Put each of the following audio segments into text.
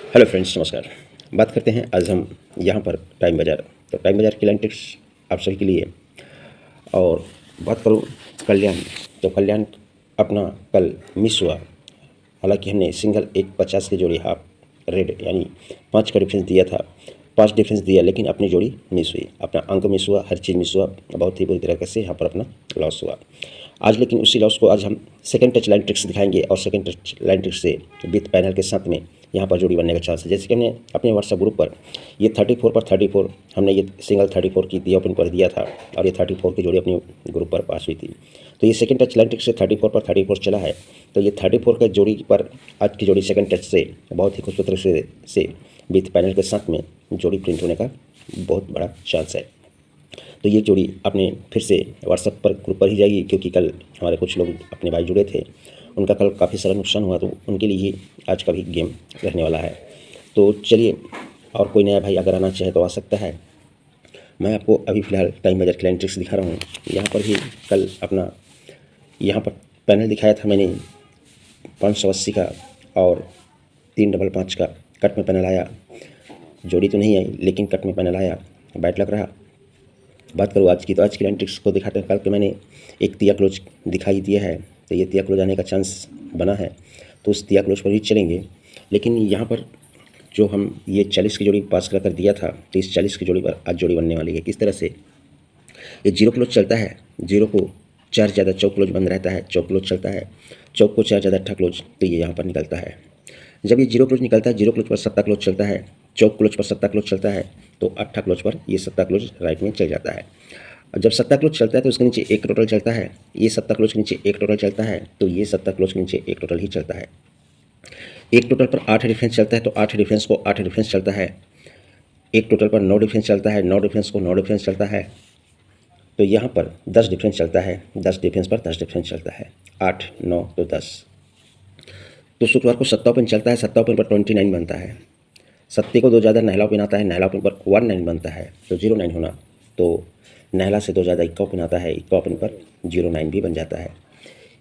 Hello friends, नमस्कार। बात करते हैं आज हम यहाँ पर टाइम बाज़ार। तो टाइम बाज़ार की लाइन टिप्स आप सभी के लिए। और बात करूँ कल्याण, तो कल्याण अपना कल मिस हुआ। हालांकि हमने सिंगल 150 की जोड़ी हाफ रेड यानी 5 का डिफरेंस दिया था, 5 डिफरेंस दिया, लेकिन अपनी जोड़ी मिस हुई, अपना अंक मिस हुआ, हर चीज़ मिस हुआ, बहुत ही बुरी तरीके से यहाँ पर अपना लॉस हुआ आज। लेकिन उसी लॉस को आज हम सेकंड टच लाइन ट्रिक्स दिखाएंगे और सेकंड टच लाइन ट्रिक्स से विथ पैनल के साथ में यहाँ पर जोड़ी बनने का चांस है। जैसे कि हमने अपने व्हाट्सएप ग्रुप पर ये 34 पर 34 हमने ये सिंगल 34 की दिया ओपन पर दिया था और ये 34 की जोड़ी अपने ग्रुप पर पास हुई थी। तो ये सेकंड टच लाइन ट्रिक्स से 34 पर 34 चला है। तो ये 34 के जोड़ी पर आज की जोड़ी सेकंड टच से बहुत ही खूबसूरत से विथ पैनल के साथ में जोड़ी प्रिंट होने का बहुत बड़ा चांस है। तो ये जोड़ी अपने फिर से व्हाट्सएप पर ग्रुप पर ही जाएगी, क्योंकि कल हमारे कुछ लोग अपने भाई जुड़े थे, उनका कल काफ़ी सारा नुकसान हुआ, तो उनके लिए ही आज का भी गेम रहने वाला है। तो चलिए, और कोई नया भाई अगर आना चाहे तो आ सकता है। मैं आपको अभी फ़िलहाल टाइम बाज़ार की लाइन ट्रिक्स दिखा रहा हूँ। यहाँ पर भी कल अपना यहाँ पर पैनल दिखाया था मैंने 580 का और 355 का कट में पैनल आया। जोड़ी तो नहीं आई, लेकिन कट में पैनल आया, बैट लग रहा। बात करूँ आज की, तो आज की लाइन ट्रिक्स को दिखाते हैं। कल के मैंने एक तिया क्लोज दिखाई दिया है, तो ये तिया क्लोज आने का चांस बना है, तो उस तिया क्लोज पर भी चलेंगे। लेकिन यहाँ पर जो हम ये 40 की जोड़ी पास कर दिया था, तो इस 40 की जोड़ी पर आज जोड़ी बनने वाली है। किस तरह से? ये जीरो क्लोज चलता है, जीरो को 4 ज़्यादा चौक क्लोज बंद रहता है, चौक क्लोज चलता है, चौक को 4 ज़्यादा अट्ठा क्लोज, तो ये यहाँ पर निकलता है। जब ये जीरो क्लोज निकलता है, जीरो क्लोज पर सत्ता क्लोज चलता है, चौक क्लोज पर सत्ता क्लोज चलता है, तो अट्ठा क्लोज पर ये सत्ता क्लोज राइट में चल जाता है। और जब सत्ता क्लोज चलता है तो उसके नीचे एक टोटल चलता है, ये सत्ता क्लोज के नीचे एक टोटल चलता है, तो ये सत्ता क्लोज के नीचे एक टोटल ही चलता है। एक टोटल पर 8 डिफरेंस चलता है, तो 8 डिफरेंस को 8 डिफरेंस चलता है। एक टोटल पर 9 डिफरेंस चलता है, 9 डिफरेंस को 9 डिफरेंस चलता है। तो यहाँ पर 10 डिफरेंस चलता है, 10 डिफरेंस पर 10 डिफरेंस चलता है, 8 9 तो 10। तो शुक्रवार को सत्ता ओपन चलता है, सत्ता ओपन पर 29 बनता है। सत्ते को 2 ज़्यादा नहला ओपन आता है, नहला ओपन पर 19 बनता है, तो 09 होना। तो नहला से 2 ज़्यादा इक्का ओपन आता है, इक्का ओपन पर 09 भी बन जाता है।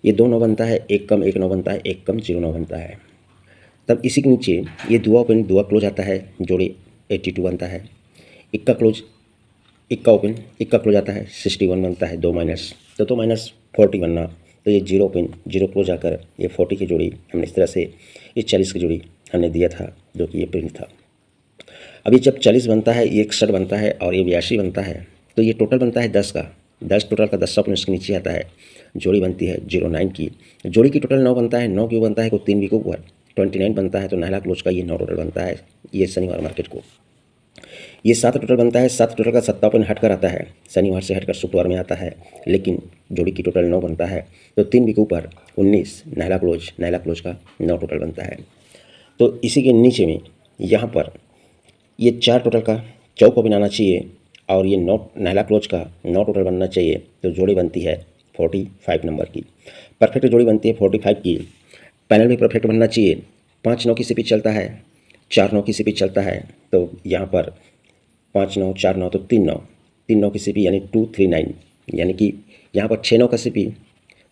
ये 2 9 बनता है, एक कम 1 9 बनता है, एक कम 09 बनता है। तब इसी के नीचे ये दुआ ओपन दुआ क्लोज आता है, जोड़ी 82 बनता है। इक्का क्लोज इक्का ओपन इक्का क्लोज आता है, 61 बनता है, 2 माइनस, तो 2 माइनस 40 बनना। तो ये जीरो ओपन जीरो क्लोज आकर ये 40 की जोड़ी हमने इस तरह से ये 40 की जोड़ी हमने दिया था, जो कि ये प्रिंट था। अभी जब 40 बनता है, ये 61 बनता है और ये 82 बनता है, तो ये टोटल बनता है 10 का। 10 टोटल का 10 ओपन इसके नीचे आता है, जोड़ी बनती है 09 की। जोड़ी की टोटल 9 बनता है, 9 क्यों बनता है को 3 वीकों पर 29 बनता है, तो नहला क्लोज का ये 9 टोटल बनता है ये शनिवार मार्केट को। ये 7 टोटल बनता है, 7 टोटल का सत्ता ओपन हटकर आता है, शनिवार से हटकर शुक्रवार में आता है, लेकिन जोड़ी की टोटल 9 बनता है, तो 3 वीक ऊपर 19 नहला क्लोज का 9 टोटल बनता है। तो इसी के नीचे में यहाँ पर ये 4 टोटल का चौक ओपन आना चाहिए और ये 9 नहला क्लोज का 9 टोटल बनना चाहिए, तो जोड़ी बनती है 45 नंबर की। परफेक्ट जोड़ी बनती है 45 की। पैनल भी परफेक्ट बनना चाहिए। 5 9 की सीपी चलता है, 4 9 की सीपी चलता है, तो यहाँ पर 5 9 4 9 तो 3 9, 3 9 की सीपी यानी 2 3 9, यानी कि यहाँ पर 6 9 का सीपी,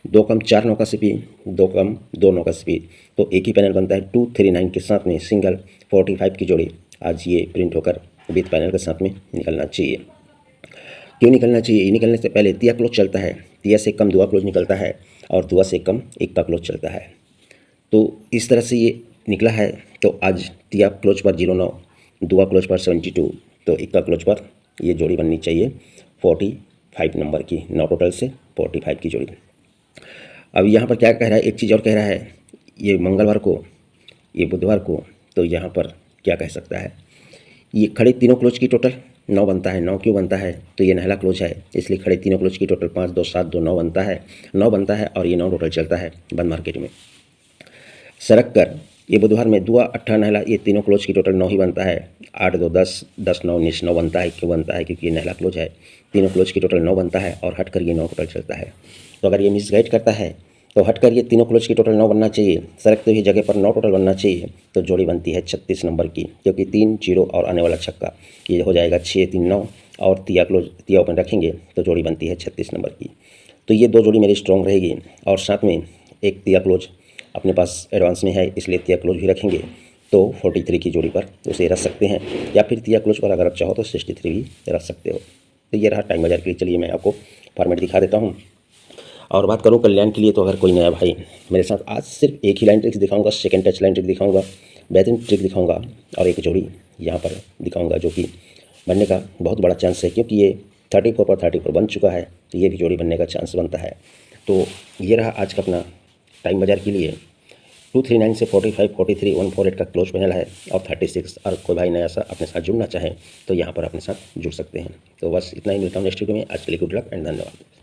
2 कम 4 9 का सीपी, 2 कम 2 9 का सीपी, तो एक ही पैनल बनता है 2 3 9 के साथ में सिंगल 45 की जोड़ी आज ये प्रिंट होकर विथ पैनल के साथ में निकलना चाहिए। क्यों निकलना चाहिए? निकलने से पहले तिया क्लोज चलता है, तिया से कम दुआ क्लोज निकलता है और दुआ से कम इक्का क्लोज चलता है। तो इस तरह से ये निकला है। तो आज तिया क्लोज पर 09, दुआ क्लोज पर 72, तो इक्का क्लोज पर ये जोड़ी बननी चाहिए 45 नंबर की। 9 टोटल से 45 की जोड़ी। अब यहाँ पर क्या कह रहा है, एक चीज़ और कह रहा है, ये मंगलवार को, ये बुधवार को, तो यहाँ पर क्या कह सकता है, ये खड़े तीनों क्लोज की टोटल 9 बनता है। 9 क्यों बनता है? तो ये नहला क्लोज है, इसलिए खड़े तीनों क्लोज की टोटल 5 2 7 2 9 बनता है, 9 बनता है और ये 9 टोटल चलता है बंद मार्केट में। सरक कर ये बुधवार में दुआ अट्ठा नहला, ये तीनों क्लोज की टोटल 9 ही बनता है। 8 2 10 10 9 19 9 बनता है। क्यों बनता है? क्योंकि ये नहला क्लोज है, तीनों क्लोज की टोटल 9 बनता है और हट कर ये 9 टोटल चलता है। तो अगर ये मिसगाइड करता है तो हटकर ये तीनों क्लोज की टोटल 9 बनना चाहिए, सरकते हुई जगह पर 9 टोटल बनना चाहिए, तो जोड़ी बनती है 36 नंबर की। क्योंकि 3 0 और आने वाला छक्का ये हो जाएगा 6 3 9 और तिया ओपन रखेंगे, तो जोड़ी बनती है 36 नंबर की। तो ये 2 जोड़ी मेरी स्ट्रॉन्ग रहेगी और साथ में एक तिया क्लोज अपने पास एडवांस में है, इसलिए तिया क्लोज भी रखेंगे। तो 43 की जोड़ी पर उसे रख सकते हैं, या फिर तिया क्लोज पर अगर आप चाहो तो 63 भी रख सकते हो। तो ये रहा टाइम बाजार के लिए। चलिए मैं आपको फॉर्मेट दिखा देता हूँ। और बात करूँ कल्याण के लिए, तो अगर कोई नया भाई मेरे साथ, आज सिर्फ एक ही लाइन ट्रिक्स दिखाऊंगा, सेकंड टच लाइन ट्रिक दिखाऊंगा, बेहतरीन ट्रिक दिखाऊंगा, और एक जोड़ी यहाँ पर दिखाऊंगा जो कि बनने का बहुत बड़ा चांस है, क्योंकि ये 34 पर 34 बन चुका है, तो ये भी जोड़ी बनने का चांस बनता है। तो ये रहा आज का अपना टाइम बाजार के लिए। 239 से 45, 43, 148 का क्लोज पैनल है, और 36। और कोई भाई नया सा अपने साथ जुड़ना चाहें तो यहाँ पर अपने साथ जुड़ सकते हैं। तो बस इतना ही, मिलता हूँ नेक्स्ट वीडियो में। आज के लिए गुड लक एंड धन्यवाद।